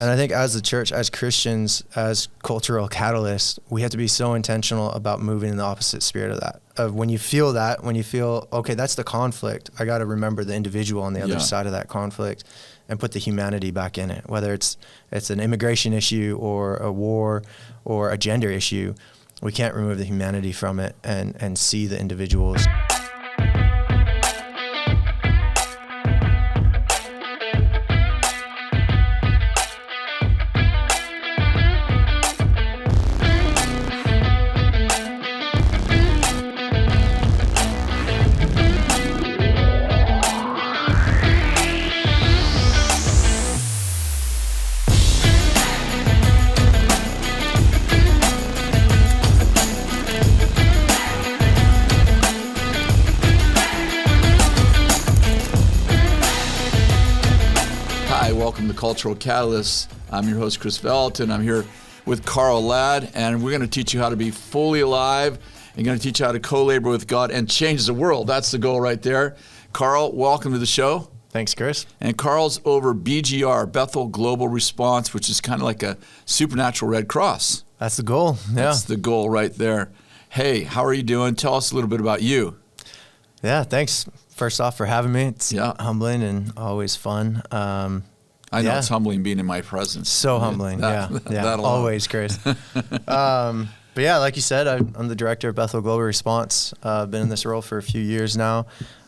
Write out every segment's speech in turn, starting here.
And I think as the church, as Christians, as cultural catalysts, we have to be so intentional about moving in the opposite spirit of that. Of when you feel, okay, that's the conflict, I got to remember the individual on the other side of that conflict and put the humanity back in it. Whether it's an immigration issue or a war or a gender issue, we can't remove the humanity from it and see the individuals. Cultural Catalyst. I'm your host, Kris Vallotton. I'm here with Carl Ladd, and we're going to teach you how to be fully alive and going to teach you how to co-labor with God and change the world. That's the goal right there. Carl, welcome to the show. Thanks, Chris. And Carl's over BGR, Bethel Global Response, which is kind of like a supernatural Red Cross. That's the goal. Yeah. That's the goal right there. Hey, how are you doing? Tell us a little bit about you. Yeah, thanks. First off for having me. It's humbling and always fun. I know it's humbling being in my presence. So humbling, always, Chris. But yeah, like you said, I'm the director of Bethel Global Response. I've been in this role for a few years now.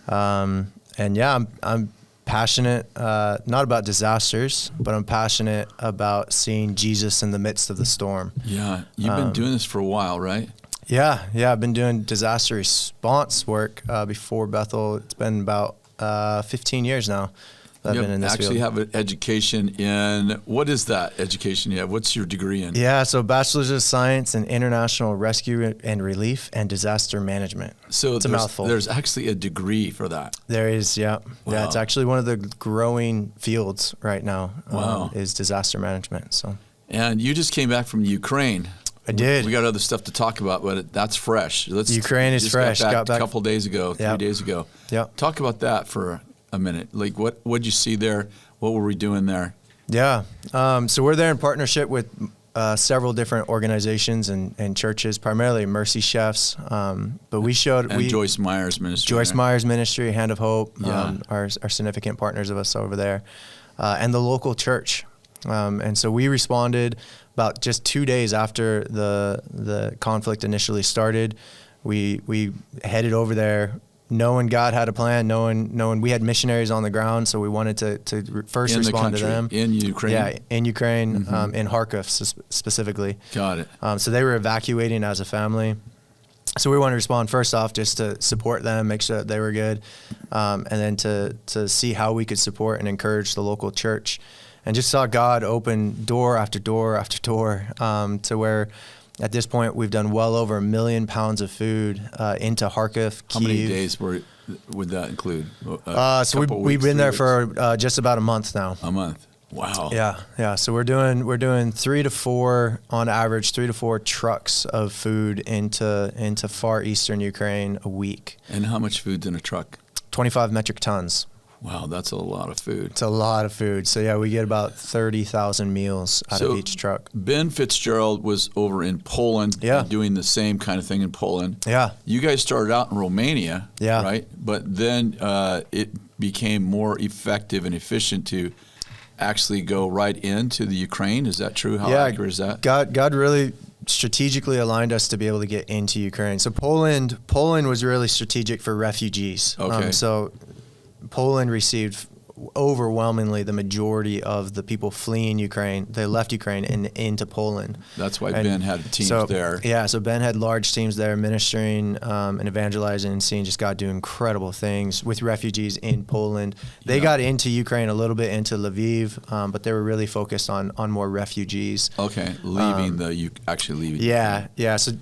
And yeah, I'm passionate, not about disasters, but I'm passionate about seeing Jesus in the midst of the storm. Yeah, you've been doing this for a while, right? Yeah, I've been doing disaster response work before Bethel. It's been about 15 years now. I've been in this actually field. Have an education in, what is that education you have? What's your degree in? Yeah, so Bachelor's of Science in International Rescue and Relief and Disaster Management. So it's a mouthful. There's actually a degree for that. There is, yeah. Wow. Yeah, it's actually one of the growing fields right now. Wow. Is disaster management. So. And you just came back from Ukraine. I did. We got other stuff to talk about, but that's fresh. Ukraine is fresh. Got back a couple days ago, 3 days ago. Yeah. Talk about that for a minute. Like, what'd you see there? What were we doing there? Yeah. So we're there in partnership with several different organizations and churches, primarily Mercy Chefs. But we showed... Joyce Meyer's ministry. Joyce Meyer's ministry, Hand of Hope, Yeah. Are significant partners of us over there, and the local church. And so we responded about just 2 days after the conflict initially started. We headed over there, knowing God had a plan, knowing we had missionaries on the ground, so we wanted to first respond to them. In Ukraine? Yeah, in Ukraine, in Kharkiv specifically. Got it. So they were evacuating as a family. So we wanted to respond first off just to support them, make sure that they were good, and then to see how we could support and encourage the local church. And just saw God open door after door after door to where at this point we've done well over 1 million pounds of food into Kharkiv, Kyiv. How many days would that include? So we've been there for just about a month now. A month. Wow. Yeah. So we're doing 3 to 4 on average, 3 to 4 trucks of food into far eastern Ukraine a week. And how much food's in a truck? 25 metric tons. Wow, that's a lot of food. It's a lot of food. So yeah, we get about 30,000 meals out of each truck. Ben Fitzgerald was over in Poland doing the same kind of thing in Poland. Yeah. You guys started out in Romania, right? But then it became more effective and efficient to actually go right into the Ukraine. Is that true? How accurate is that? God really strategically aligned us to be able to get into Ukraine. So Poland was really strategic for refugees. Okay. So Poland received overwhelmingly the majority of the people fleeing Ukraine. They left Ukraine and into Poland. That's why Ben had teams there. Yeah, so Ben had large teams there ministering and evangelizing and seeing just God do incredible things with refugees in Poland. They got into Ukraine a little bit, into Lviv, but they were really focused on more refugees. Okay, actually leaving. Yeah. So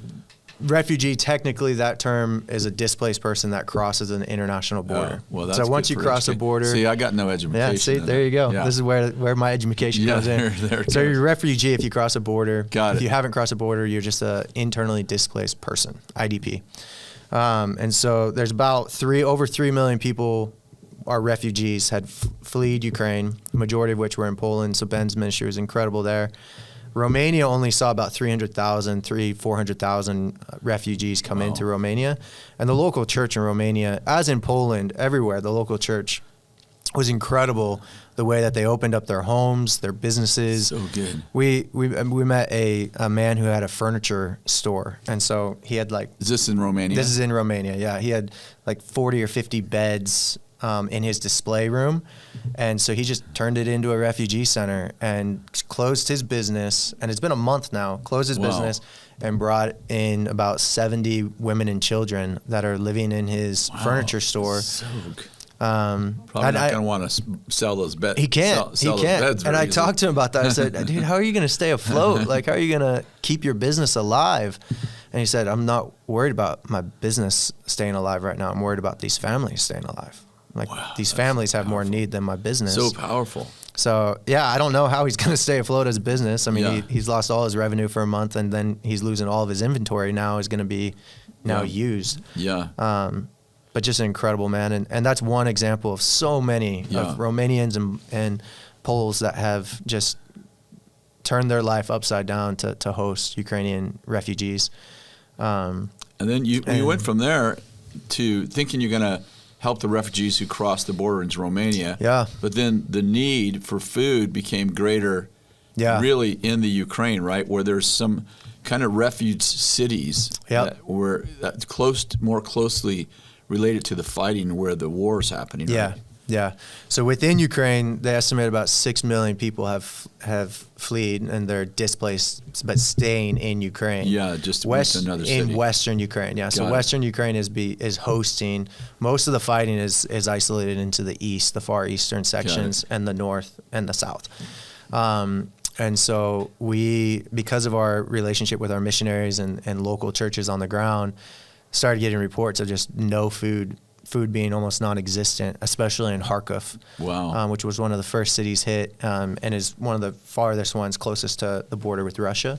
refugee, technically that term is a displaced person that crosses an international border. Well, that's so once you cross a border... See, I got no education. Yeah, see, there you go. Yeah. This is where my education comes in. So you're a refugee if you cross a border. Got it. If you haven't crossed a border, you're just an internally displaced person, IDP. And so there's about over 3 million people our refugees had fled Ukraine, the majority of which were in Poland. So Ben's ministry was incredible there. Romania only saw about 400,000 refugees come into Romania. And the local church in Romania, as in Poland, everywhere, the local church was incredible. The way that they opened up their homes, their businesses. So good. We met a man who had a furniture store. And so he had like... Is this in Romania? This is in Romania, yeah. He had like 40 or 50 beds in his display room. And so he just turned it into a refugee center and closed his business. And it's been a month now, closed his business and brought in about 70 women and children that are living in his furniture store. So good. Probably not going to want to sell those beds. He can't. Sell he can't. Those beds and I talked to him about that. I said, dude, how are you going to stay afloat? Like, how are you going to keep your business alive? And he said, I'm not worried about my business staying alive right now. I'm worried about these families staying alive. Like, these families have more need than my business. So powerful. So, yeah, I don't know how he's going to stay afloat as a business. I mean, he's lost all his revenue for a month, and then he's losing all of his inventory now is going to be used. Yeah. But just an incredible man. And that's one example of so many of Romanians and Poles that have just turned their life upside down to host Ukrainian refugees. And then you went from there to thinking you're going to help the refugees who crossed the border into Romania. Yeah. But then the need for food became greater really in the Ukraine, right? Where there's some kind of refuge cities that were more closely related to the fighting where the war is happening. Right? Yeah. So within Ukraine, they estimate about 6 million people have fled and they're displaced, but staying in Ukraine. Yeah, just another city. In Western Ukraine. Yeah. So Western Ukraine is hosting most of the fighting is isolated into the east, the far eastern sections, and the north and the south. And so we, because of our relationship with our missionaries and local churches on the ground, started getting reports of just no food being almost non-existent, especially in Kharkiv, which was one of the first cities hit and is one of the farthest ones closest to the border with Russia.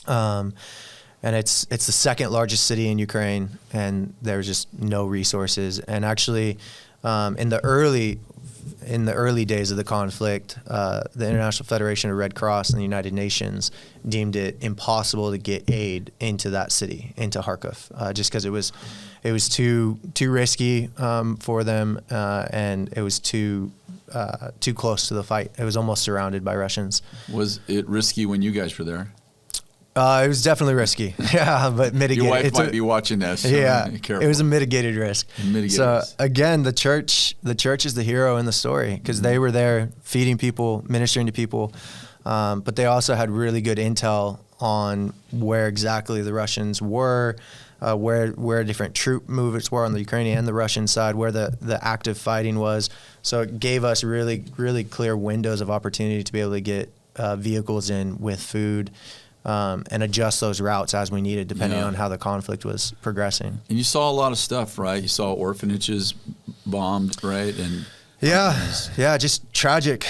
And it's the second largest city in Ukraine, and there's just no resources. And actually, in the early days of the conflict, the International Federation of Red Cross and the United Nations deemed it impossible to get aid into that city, into Kharkiv, just because it was too risky for them, and it was too close to the fight. It was almost surrounded by Russians. Was it risky when you guys were there? It was definitely risky. Yeah, but mitigated. Your wife might be watching this. So it was a mitigated risk. Again, the church is the hero in the story because they were there feeding people, ministering to people, but they also had really good intel on where exactly the Russians were, where different troop movements were on the Ukrainian and the Russian side, where the active fighting was. So it gave us really, really clear windows of opportunity to be able to get vehicles in with food. And adjust those routes as we needed, depending on how the conflict was progressing. And you saw a lot of stuff, right? You saw orphanages bombed, right? And just tragic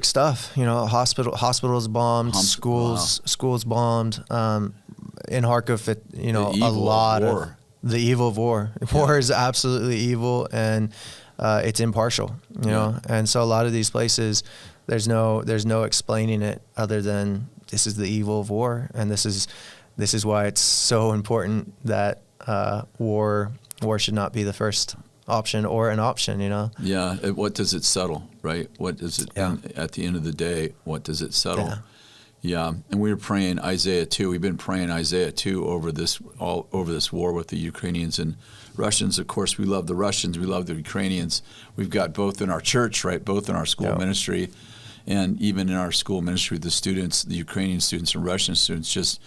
stuff. You know, hospitals bombed, schools bombed. In Kharkiv, a lot of the evil of war. War is absolutely evil, and it's impartial. You know, and so a lot of these places, there's no explaining it other than this is the evil of war, and this is why it's so important that war should not be the first option or an option, you know? Yeah. What does it settle, right? What does it, at the end of the day, what does it settle? Yeah. And we were praying Isaiah 2. We've been praying Isaiah 2 over this war with the Ukrainians and Russians. Of course, we love the Russians. We love the Ukrainians. We've got both in our church, right? Both in our school ministry. And even in our school ministry, the students, the Ukrainian students and Russian students, just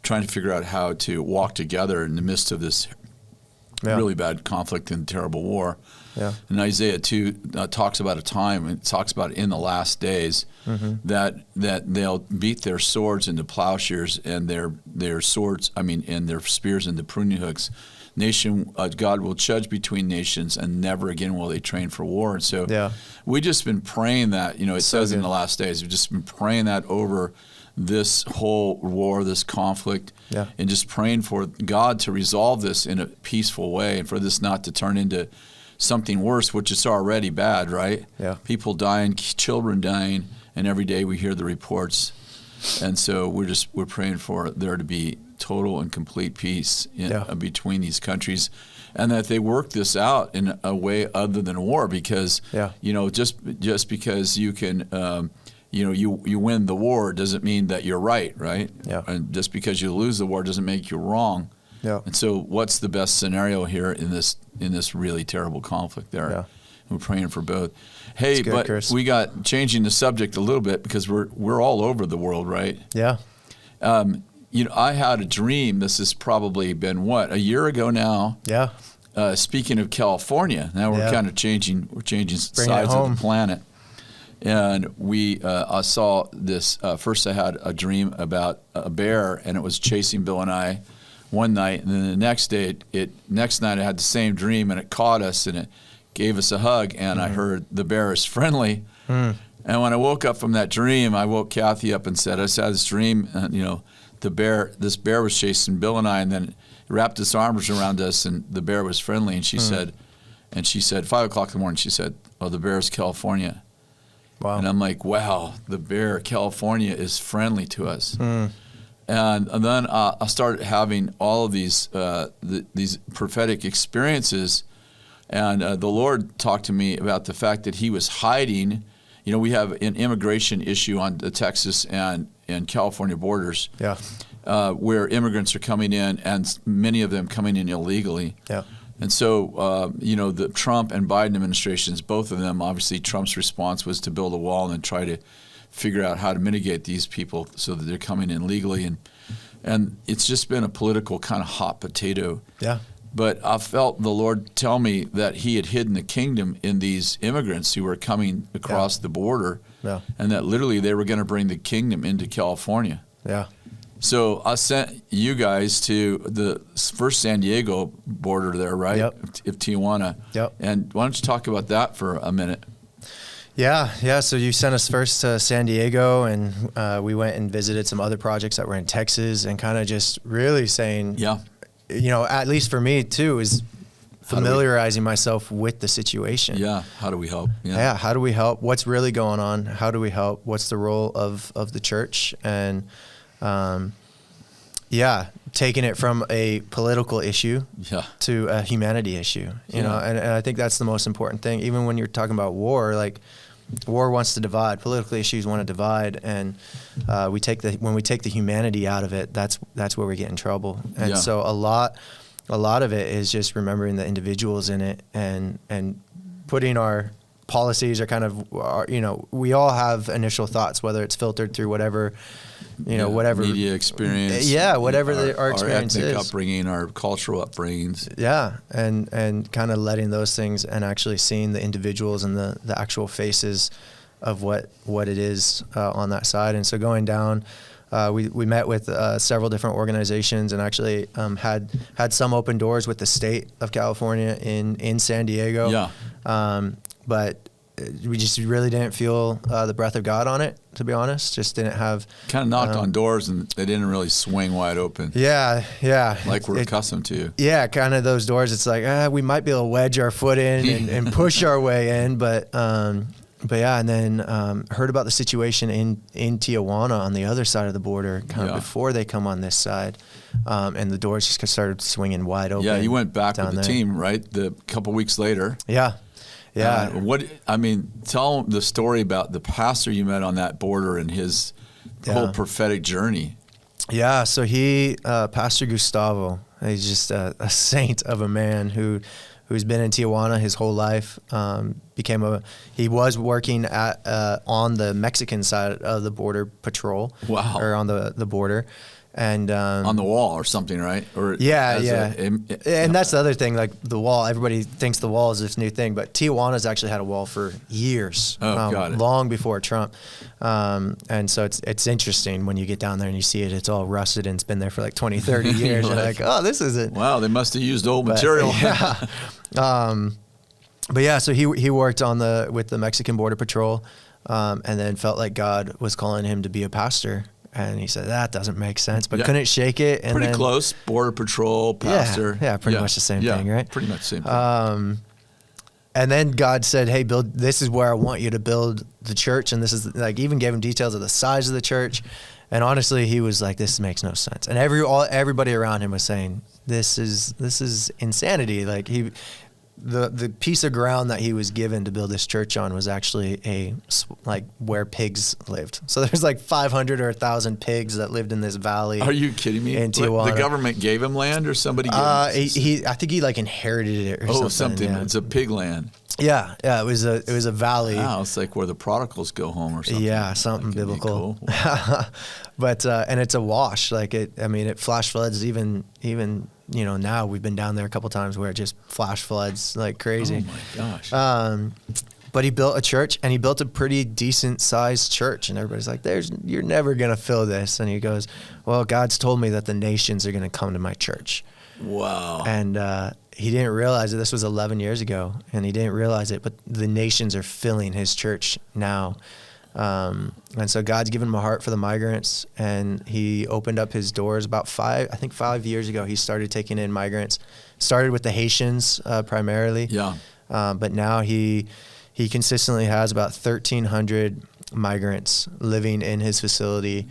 trying to figure out how to walk together in the midst of this really bad conflict and terrible war. Yeah. And Isaiah 2 talks about a time, it talks about in the last days that they'll beat their swords into plowshares and their swords, and their spears into pruning hooks. God will judge between nations, and never again will they train for war. And so we just been praying that, it says in the last days, we've just been praying that over this whole war, this conflict, and just praying for God to resolve this in a peaceful way and for this not to turn into something worse, which is already bad, right? Yeah. People dying, children dying, and every day we hear the reports. And so we're praying for there to be total and complete peace between these countries, and that they work this out in a way other than war, because just because you can you win the war doesn't mean that you're right? Yeah. And just because you lose the war doesn't make you wrong. Yeah. And so what's the best scenario here in this really terrible conflict there? Yeah. We're praying for both. Hey, good, but Kris. we got changing the subject a little bit, because we're all over the world, right? Yeah. I had a dream. This has probably been a year ago now. Yeah. Speaking of California, now we're kind of changing. We're changing sides of the planet, and I saw this. First, I had a dream about a bear, and it was chasing Bill and I one night, and then the next day, next night I had the same dream, and it caught us, and it gave us a hug, and I heard the bear is friendly. And when I woke up from that dream, I woke Kathy up and said, I had this dream, this bear was chasing Bill and I, and then it wrapped its arms around us, and the bear was friendly. And she said, 5 o'clock in the morning, she said, "Oh, the bear's California." Wow. And I'm like, wow, the bear, California, is friendly to us. And then I started having all of these prophetic experiences. And the Lord talked to me about the fact that he was hiding. We have an immigration issue on the Texas and California borders, where immigrants are coming in, and many of them coming in illegally. Yeah. And so, the Trump and Biden administrations, both of them, obviously Trump's response was to build a wall and try to figure out how to mitigate these people so that they're coming in legally. And it's just been a political kind of hot potato. Yeah. But I felt the Lord tell me that he had hidden the kingdom in these immigrants who were coming across the border, and that literally they were going to bring the kingdom into California. Yeah. So I sent you guys to the first San Diego border there, right? Yep. Of Tijuana. Yep. And why don't you talk about that for a minute? Yeah. So you sent us first to San Diego, and we went and visited some other projects that were in Texas, and kind of just really saying, at least for me too, is familiarizing myself with the situation. Yeah. How do we help? Yeah. How do we help? What's really going on? How do we help? What's the role of the church? And taking it from a political issue to a humanity issue, you know, and I think that's the most important thing. Even when you're talking about war, like war wants to divide, political issues want to divide, and when we take the humanity out of it, that's where we get in trouble. And so a lot of it is just remembering the individuals in it, and putting our policies are kind of, we all have initial thoughts, whether it's filtered through whatever media experience, whatever our experience is, our ethnic is. upbringing, our cultural upbringings, and kind of letting those things, and actually seeing the individuals and the actual faces of what it is on that side. And so going down, we met with several different organizations, and actually had some open doors with the state of California in San Diego. But we just really didn't feel the breath of God on it, to be honest. Just didn't have... Kind of knocked on doors, and they didn't really swing wide open. Yeah. Like we're accustomed to. Yeah, kind of those doors. It's like, we might be able to wedge our foot in and push our way in, but and then heard about the situation in Tijuana on the other side of the border, kind of before they come on this side, and the doors just started swinging wide open. Yeah, you went back with the team, right? A couple weeks later. Yeah. Tell the story about the pastor you met on that border and his whole prophetic journey. Yeah, so Pastor Gustavo, he's just a saint of a man who's been in Tijuana his whole life. He was working on the Mexican side of the border patrol. Wow. Or on the border. And on the wall or something, right? Or and that's the other thing, like the wall. Everybody thinks the wall is this new thing, but Tijuana's actually had a wall for years, long before Trump. And so it's interesting when you get down there and you see it. It's all rusted and it's been there for like 20, 30 years. You're like, oh, this isn't. Wow, they must have used old material. So he worked with the Mexican Border Patrol, and then felt like God was calling him to be a pastor. And he said, that doesn't make sense, but couldn't shake it. And pretty close, Border Patrol, pastor. Yeah, pretty much the same thing, right? Pretty much the same thing. And then God said, hey, this is where I want you to build the church. And this is like, even gave him details of the size of the church. And honestly, he was like, this makes no sense. And everybody around him was saying, this is insanity. Like the piece of ground that he was given to build this church on was actually where pigs lived. So there's like 500 or 1,000 pigs that lived in this valley. Are you kidding me? In Tijuana. The government gave him land, or somebody gave him? I think he like inherited it or something. Oh, something. Yeah. It's a pig land. Yeah. It was a valley. Wow, it's like where the prodigals go home or something. Yeah, something biblical. Cool. But and it's a wash. Like it flash floods even now. We've been down there a couple times where it just flash floods like crazy. Oh my gosh. But he built a church, and he built a pretty decent sized church, and everybody's like, you're never gonna fill this. And he goes, well, God's told me that the nations are gonna come to my church. Wow. And he didn't realize it. This was 11 years ago, and he didn't realize it, but the nations are filling his church now. And so God's given him a heart for the migrants, and he opened up his doors about 5 years ago. He started taking in migrants, started with the Haitians primarily. Yeah. But now he consistently has about 1,300 migrants living in his facility.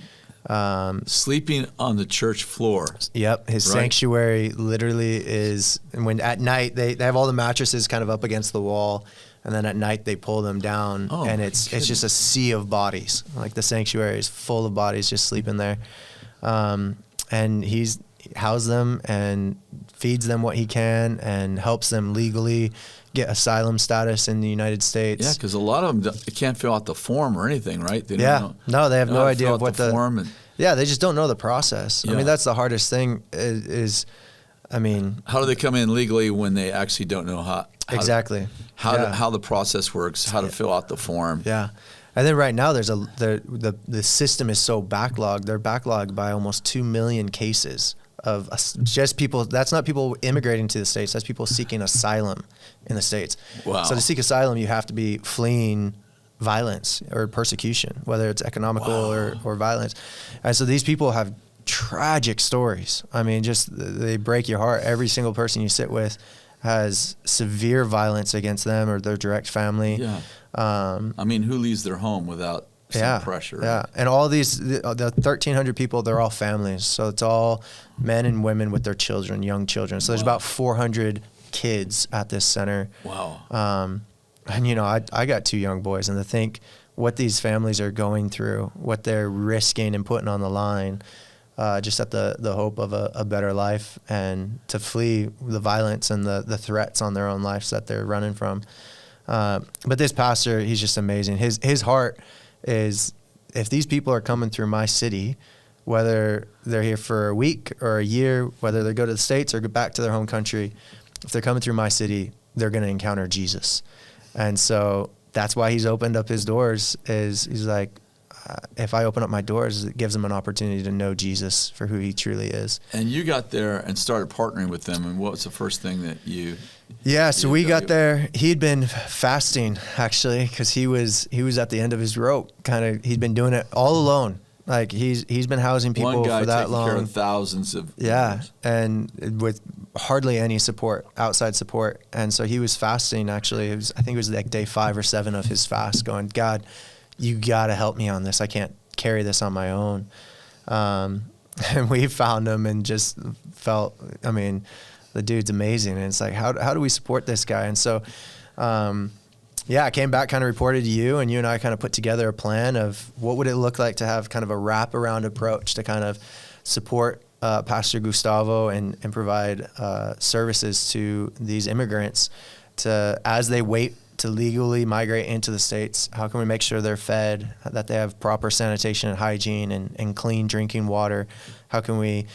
Sleeping on the church floor. Yep. His sanctuary literally is, and when at night they have all the mattresses kind of up against the wall, and then at night they pull them down, and it's just a sea of bodies. Like the sanctuary is full of bodies just sleeping there. And he's housed them and feeds them what he can and helps them legally get asylum status in the United States. Yeah, because a lot of them can't fill out the form or anything, right? They don't know. They have no idea of what the form. Yeah, they just don't know the process. Yeah. I mean, that's the hardest thing is how do they come in legally when they actually don't know how the process works, how to fill out the form? Yeah. And then right now the system is so backlogged. They're backlogged by almost 2 million cases of just people. That's not people immigrating to the States. That's people seeking asylum in the States. Wow. So to seek asylum, you have to be fleeing violence or persecution, whether it's economical or violence. And so these people have tragic stories. I mean, they break your heart. Every single person you sit with has severe violence against them or their direct family. Yeah. Who leaves their home without some pressure? Right? Yeah. And all the 1,300 people, they're all families. So it's all men and women with their children, young children. So there's about 400 kids at this center. Wow. I got 2 young boys, and to think what these families are going through, what they're risking and putting on the line, just at the hope of a better life, and to flee the violence and the threats on their own lives that they're running from. But this pastor, he's just amazing. His heart is, if these people are coming through my city, whether they're here for a week or a year, whether they go to the States or go back to their home country, if they're coming through my city, they're going to encounter Jesus. And so that's why he's opened up his doors. He's like, if I open up my doors, it gives them an opportunity to know Jesus for who he truly is. And you got there and started partnering with them. And what was the first thing that you? Yeah, so we got there. He'd been fasting actually, because he was at the end of his rope. He'd been doing it all alone. Like he's been housing people for that long. One guy taking care of thousands of. Yeah, and with hardly any support, outside support. And so he was fasting actually. I think it was like day 5 or 7 of his fast, going, God, you got to help me on this. I can't carry this on my own. And we found him and just felt, the dude's amazing. And it's like, how do we support this guy? And so, I came back, kind of reported to you, and you and I kind of put together a plan of what would it look like to have kind of a wraparound approach to kind of support Pastor Gustavo and provide services to these immigrants as they wait to legally migrate into the States. How can we make sure they're fed, that they have proper sanitation and hygiene and clean drinking water? How can we,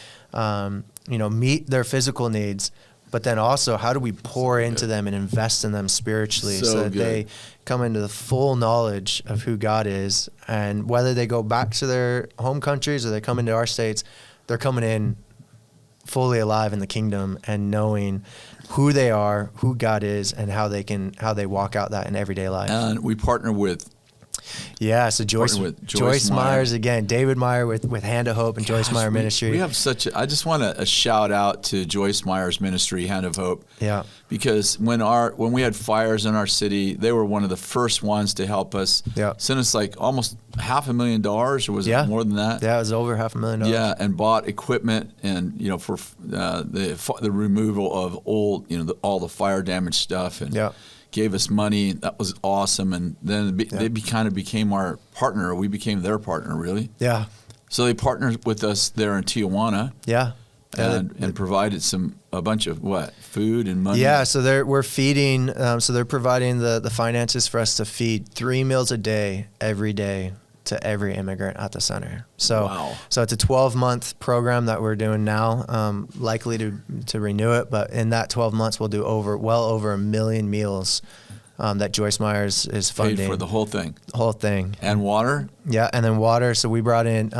meet their physical needs? But then also, how do we pour into them and invest in them spiritually so that they come into the full knowledge of who God is? And whether they go back to their home countries or they come into our states, they're coming in fully alive in the kingdom and knowing who they are, who God is, and how they walk out that in everyday life. And we partner with Yeah, so Joyce Myers again, David Meyer with Hand of Hope and Joyce Meyer Ministry. We have I just want a shout out to Joyce Meyer's ministry, Hand of Hope. Yeah. Because when we had fires in our city, they were one of the first ones to help us. Yeah. Sent us like almost $500,000, or was it more than that? Yeah, it was over $500,000. Yeah, and bought equipment and for the removal of old all the fire damage stuff, and gave us money. That was awesome. And then they kind of became our partner. We became their partner, really. Yeah. So they partnered with us there in Tijuana. Yeah. And provided a bunch of food and money. Yeah, so we're feeding. So they're providing the finances for us to feed 3 meals a day, every day, to every immigrant at the center. So So it's a 12-month program that we're doing now. Likely to renew it, but in that 12 months we'll do well over 1 million meals. That Joyce Myers is funding. Paid for the whole thing. The whole thing. And water? Yeah, and then water. So we brought in,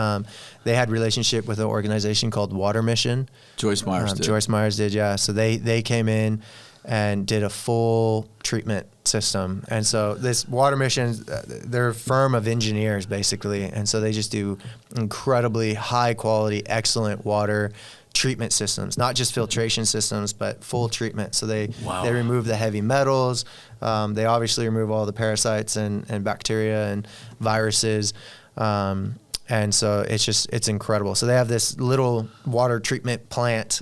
they had relationship with an organization called Water Mission. Joyce Myers did. Joyce Myers did, yeah. So they came in and did a full treatment system. And so this Water Mission, they're a firm of engineers, basically. And so they just do incredibly high quality, excellent water treatment systems, not just filtration systems, but full treatment. So they remove the heavy metals. They obviously remove all the parasites and bacteria and viruses. And so it's incredible. So they have this little water treatment plant,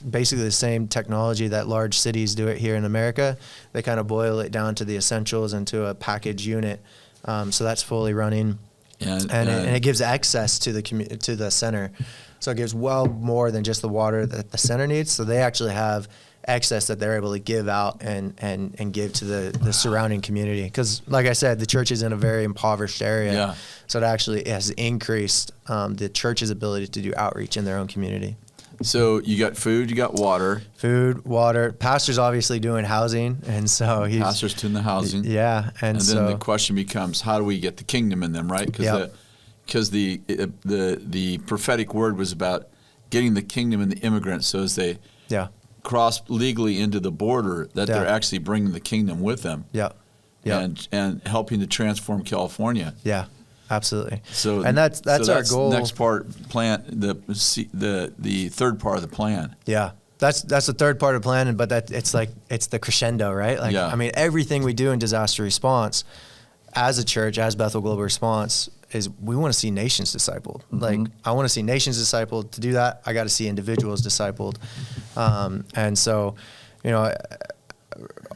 basically the same technology that large cities do it here in America. They kind of boil it down to the essentials into a package unit. So that's fully running. And it gives access to the center. So it gives well more than just the water that the center needs. So they actually have excess that they're able to give out and give to the surrounding community. Because like I said, the church is in a very impoverished area. Yeah. So it actually has increased the church's ability to do outreach in their own community. So you got food, you got water. Food, water. Pastor's obviously doing housing, and so Pastor's doing the housing. Yeah. And then the question becomes, how do we get the kingdom in them, right? Because the prophetic word was about getting the kingdom in the immigrants, so as they cross legally into the border, that they're actually bringing the kingdom with them. Yeah. And helping to transform California. Yeah. Absolutely. So and that's our goal. Next part the third part of the plan. Yeah. That's the third part of the plan, but it's the crescendo, right? I mean, everything we do in disaster response as a church, as Bethel Global Response, is we want to see nations discipled. Mm-hmm. I want to see nations discipled. To do that, I got to see individuals discipled. And so,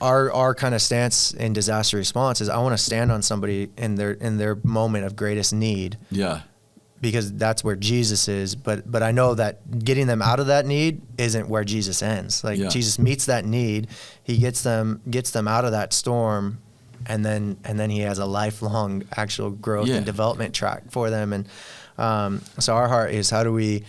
our kind of stance in disaster response is I want to stand on somebody in their moment of greatest need. Yeah. Because that's where Jesus is, but I know that getting them out of that need isn't where Jesus ends. Jesus meets that need, he gets them out of that storm, and then he has a lifelong actual growth and development track for them. And so our heart is how do we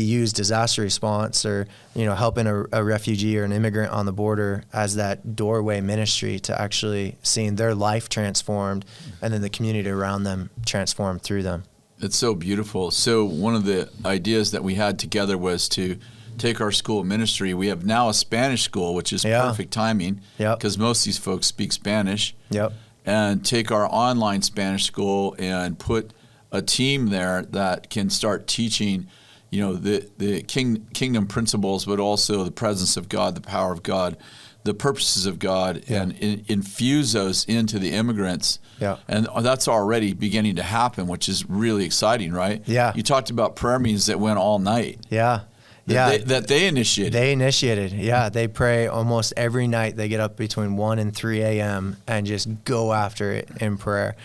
use disaster response or helping a refugee or an immigrant on the border as that doorway ministry to actually seeing their life transformed and then the community around them transformed through them. It's so beautiful. So one of the ideas that we had together was to take our school of ministry. We have now a Spanish school, which is perfect timing because most of these folks speak Spanish. Yep. And take our online Spanish school and put a team there that can start teaching, the kingdom principles, but also the presence of God, the power of God, the purposes of God, and infuse those into the immigrants. Yeah. And that's already beginning to happen, which is really exciting, right? Yeah. You talked about prayer meetings that went all night. Yeah. That they initiated. They initiated, yeah. They pray almost every night. They get up between 1 and 3 a.m. and just go after it in prayer.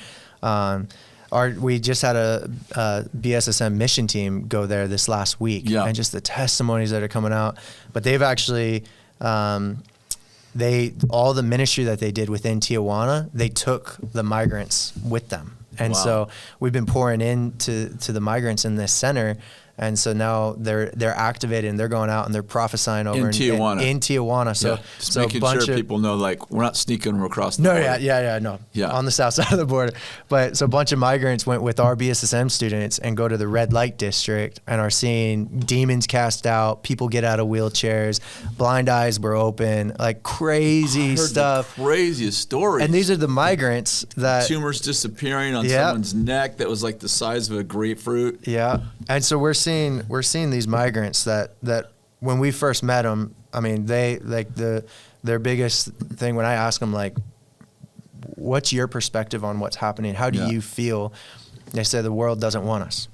We just had a BSSM mission team go there this last week, and just the testimonies that are coming out. But they've actually, all the ministry that they did within Tijuana, they took the migrants with them. And so we've been pouring into the migrants in this center And so now they're activated and they're going out and they're prophesying over in Tijuana. In Tijuana. So, just making sure people know, like, we're not sneaking them across the no, border. No, on the south side of the border. But so a bunch of migrants went with our BSSM students and go to the red light district and are seeing demons cast out, people get out of wheelchairs, blind eyes were open, like crazy stuff. The craziest stories. And these are the migrants that tumors disappearing on someone's neck that was like the size of a grapefruit. Yeah, and so we're seeing these migrants that when we first met them, I mean, they like their biggest thing when I ask them, like, what's your perspective on what's happening? How do you feel? They say the world doesn't want us.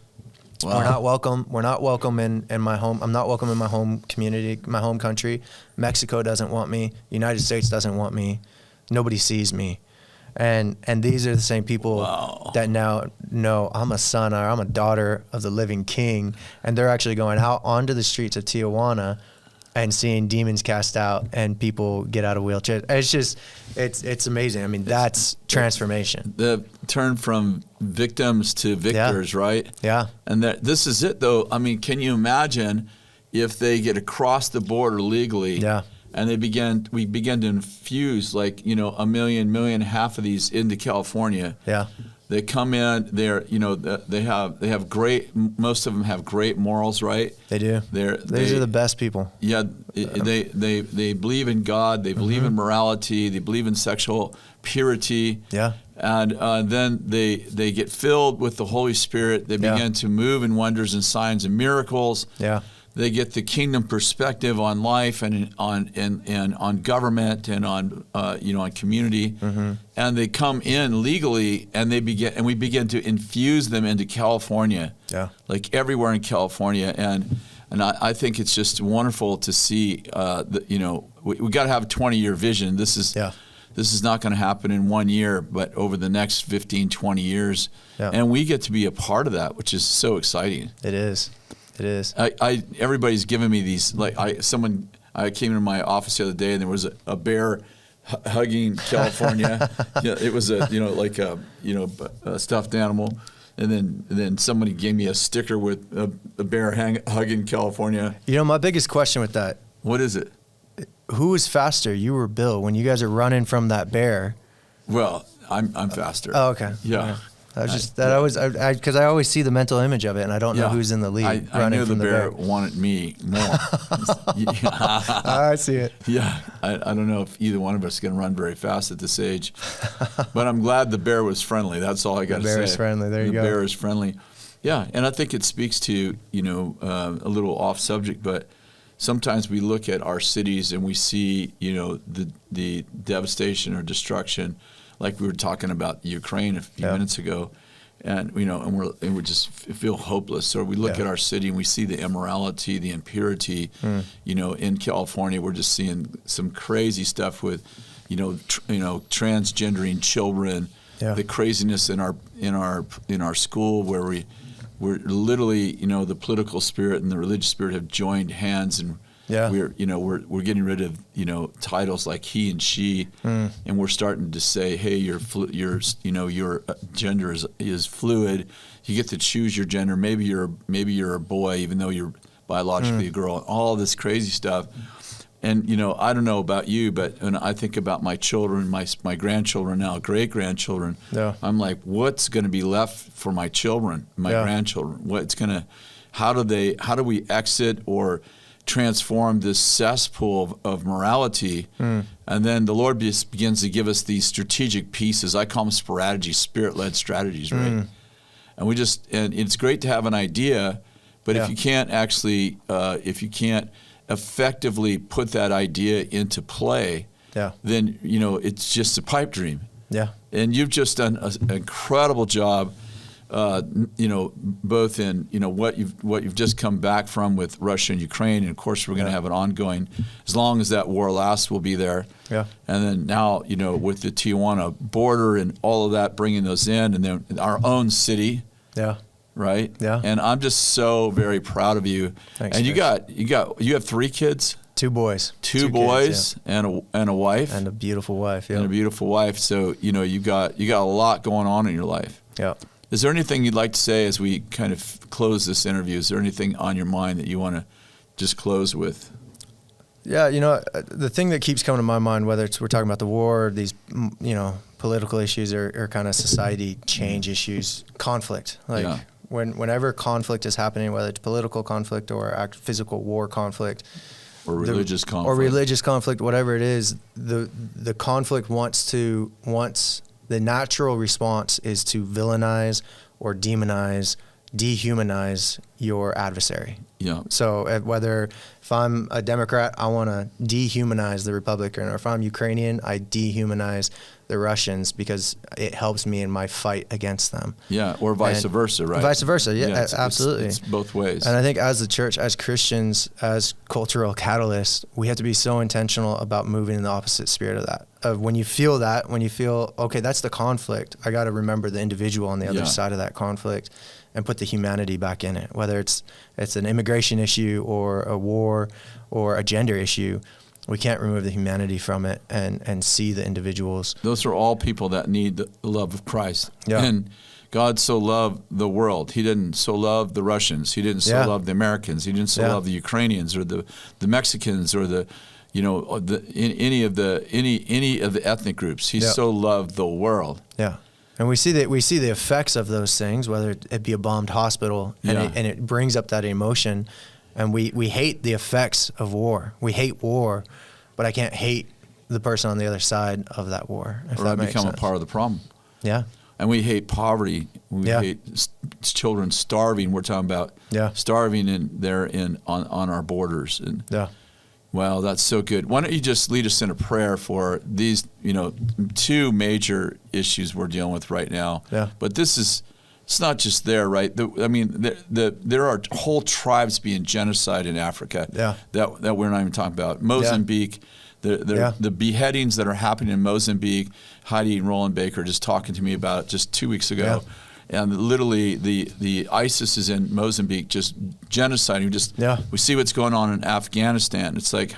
Wow. We're not welcome. We're not welcome in my home. I'm not welcome in my home community, my home country. Mexico doesn't want me. United States doesn't want me. Nobody sees me. And these are the same people that now know I'm a son or I'm a daughter of the living King, and they're actually going out onto the streets of Tijuana and seeing demons cast out and people get out of wheelchairs. It's just, it's amazing. I mean, that's transformation. The turn from victims to victors, right? Yeah. And this is it, though. I mean, can you imagine if they get across the border legally? Yeah. And we began to infuse, like, a million, half of these into California. Yeah. They come in, they have great, most of them have great morals, right? They do. These are the best people. Yeah. They believe in God, they believe in morality, they believe in sexual purity. Yeah. And then they get filled with the Holy Spirit. They begin to move in wonders and signs and miracles. Yeah. They get the kingdom perspective on life and on government and on community, and they come in legally and we begin to infuse them into California, like everywhere in California, and I think it's just wonderful to see. We got to have a 20-year vision. This is not going to happen in 1 year, but over the next 15, 20 years, and we get to be a part of that, which is so exciting. It is. It is. Everybody's giving me these, like, I came into my office the other day and there was a bear hugging California. It was a stuffed animal, and then somebody gave me a sticker with a bear hugging California. My biggest question with that. What is it? Who is faster, you or Bill, when you guys are running from that bear? Well, I'm faster. Oh, okay. Yeah. I was just because I always see the mental image of it, and I don't know who's in the lead. I knew the bear wanted me more. I see it. Yeah, I don't know if either one of us can run very fast at this age, but I'm glad the bear was friendly. That's all I got to say. The bear is friendly. There you go. The bear is friendly. Yeah, and I think it speaks to a little off subject, but sometimes we look at our cities and we see the devastation or destruction. Like we were talking about Ukraine a few minutes ago, and we just feel hopeless. Or we look at our city and we see the immorality, the impurity. In California, we're just seeing some crazy stuff with, transgendering children. Yeah. The craziness in our school where we're literally, the political spirit and the religious spirit have joined hands, and we're getting rid of titles like he and she, and we're starting to say, hey, your gender is fluid. You get to choose your gender. Maybe you're a boy even though you're biologically a girl. All this crazy stuff. And I don't know about you, but when I think about my children, my grandchildren now, great grandchildren, I'm like, what's going to be left for my children, my grandchildren? How do we exit or transform this cesspool of morality? And then the Lord begins to give us these strategic pieces. I call them strategies, spirit-led strategies, right? And it's great to have an idea, but if you can't effectively put that idea into play, then it's just a pipe dream. Yeah. And you've just done an incredible job, both in what you've just come back from with Russia and Ukraine, and of course we're going to have an ongoing, as long as that war lasts, we'll be there. Yeah. And then now with the Tijuana border and all of that, bringing those in, and then our own city. Yeah. Right? Yeah. And I'm just so very proud of you. Thanks. And you have 3 kids? 2 boys. Two boys, yeah. and a wife. And a beautiful wife, yeah. And a beautiful wife. So, you got a lot going on in your life. Yeah. Is there anything you'd like to say as we kind of close this interview? Is there anything on your mind that you want to just close with? Yeah, the thing that keeps coming to my mind, whether we're talking about the war, or these, political issues or kind of society change issues, conflict. Whenever conflict is happening, whether it's political conflict or physical war conflict, or religious conflict, whatever it is, the conflict wants the natural response is to villainize or demonize, dehumanize your adversary. Yeah. So if I'm a Democrat, I want to dehumanize the Republican, or if I'm Ukrainian, I dehumanize the Russians because it helps me in my fight against them. Yeah, or vice versa, right? Vice versa, yeah, absolutely. It's both ways. And I think as the church, as Christians, as cultural catalysts, we have to be so intentional about moving in the opposite spirit of that. Of when you feel, okay, that's the conflict, I got to remember the individual on the other side of that conflict and put the humanity back in it. Whether it's an immigration issue or a war or a gender issue, we can't remove the humanity from it and see the individuals. Those are all people that need the love of Christ. Yeah. And God so loved the world. He didn't so love the Russians. He didn't so love the Americans. He didn't so love the Ukrainians or the Mexicans or any of the ethnic groups. He so loved the world. Yeah. And we see the effects of those things, whether it be a bombed hospital, and it brings up that emotion. And we hate the effects of war. We hate war, but I can't hate the person on the other side of that war. If that makes sense. Become a part of the problem. Yeah. And we hate poverty. We hate children starving. We're talking about starving on our borders. And wow, that's so good. Why don't you just lead us in a prayer for these, two major issues we're dealing with right now. Yeah. But it's not just there, right? There are whole tribes being genocide in Africa that we're not even talking about. Mozambique, the beheadings that are happening in Mozambique. Heidi and Roland Baker just talking to me about it just 2 weeks ago. Yeah. And literally the ISIS is in Mozambique just genociding. We see what's going on in Afghanistan. It's like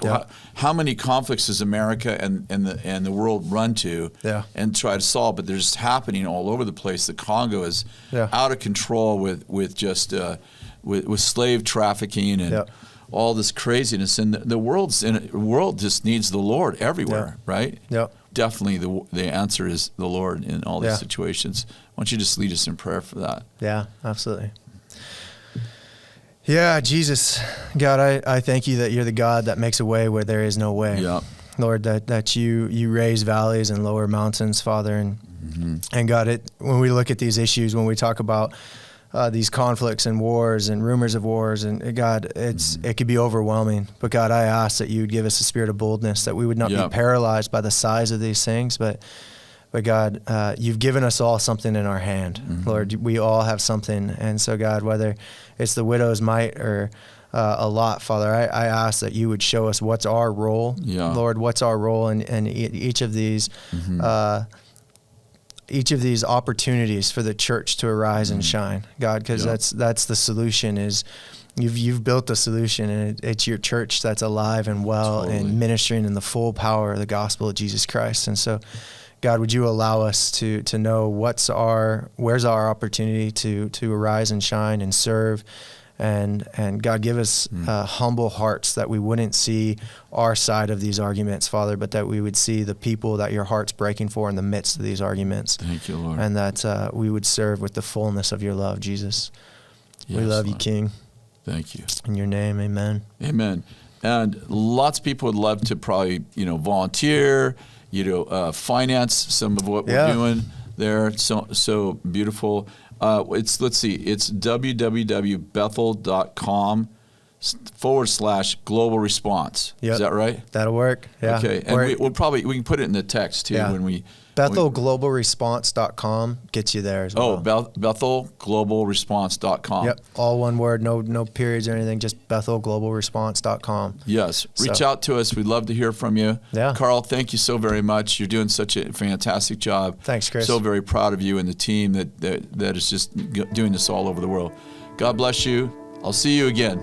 how many conflicts does America and the world run to and try to solve? But they're just happening all over the place. The Congo is out of control with slave trafficking and all this craziness. And the world just needs the Lord everywhere, right? Yeah. Definitely the answer is the Lord in all these situations. Why don't you just lead us in prayer for that? Yeah, absolutely. Yeah, Jesus, God, I thank you that you're the God that makes a way where there is no way. Yeah. Lord, that you raise valleys and lower mountains, Father. And God, when we look at these issues, when we talk about these conflicts and wars and rumors of wars, and God, it could be overwhelming. But God, I ask that you would give us a spirit of boldness, that we would not be paralyzed by the size of these things, but God, you've given us all something in our hand. Lord, we all have something. And so God, whether it's the widow's mite or a lot, Father, I ask that you would show us what's our role. Lord, what's our role in each of these opportunities for the church to arise and shine, God, because that's the solution. Is you've built the solution, and it's your church that's alive and well and ministering in the full power of the gospel of Jesus Christ. And so, God, would you allow us to know where's our opportunity to arise and shine and serve. And God, give us humble hearts, that we wouldn't see our side of these arguments, Father, but that we would see the people that your heart's breaking for in the midst of these arguments. Thank you, Lord. And that we would serve with the fullness of your love, Jesus. Yes, we love you, King. Thank you. In your name, amen. Amen. And lots of people would love to probably, volunteer, finance some of what we're doing there. So beautiful. It's www.bethel.com/global response. Is that right? That'll work. Yeah. Okay. And we can put it in the text too when we. BethelGlobalResponse.com gets you there as well. BethelGlobalResponse.com. Yep. All one word, no periods or anything, just BethelGlobalResponse.com. Yes. Reach out to us. We'd love to hear from you. Yeah. Carl, thank you so very much. You're doing such a fantastic job. Thanks, Chris. So very proud of you and the team that is just doing this all over the world. God bless you. I'll see you again.